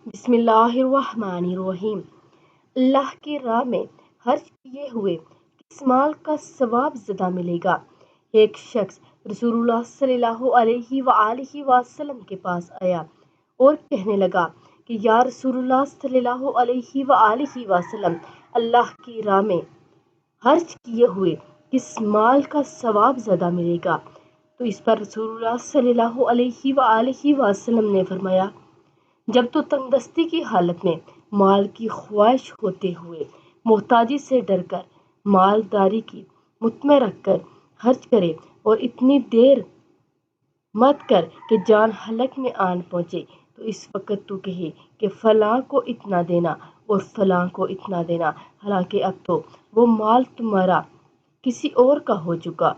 बिस्मिल्लाहिर्रहमानिर्रहीम। अल्लाह की राह में खर्च किए हुए किस माल का सवाब ज़्यादा मिलेगा। एक शख्स रसूलुल्लाह सल्लल्लाहु अलैहि वसल्लम के पास आया और कहने लगा कि या रसूलुल्लाह सल्लल्लाहु अलैहि वसल्लम, अल्लाह की राह में खर्च किए हुए किस माल का सवाब ज़्यादा मिलेगा। तो इस पर रसूलुल्लाह सल्लल्लाहु अलैहि वसल्लम ने फरमाया, जब तो तंगदस्ती की हालत में माल की ख्वाहिश होते हुए मोहताजी से डरकर मालदारी की मुतमे रखकर खर्च करे और इतनी देर मत कर कि जान हलक में आन पहुंचे, तो इस वक्त तू कहे कि फलां को इतना देना और फलां को इतना देना, हालांकि अब तो वो माल तुम्हारा किसी और का हो चुका।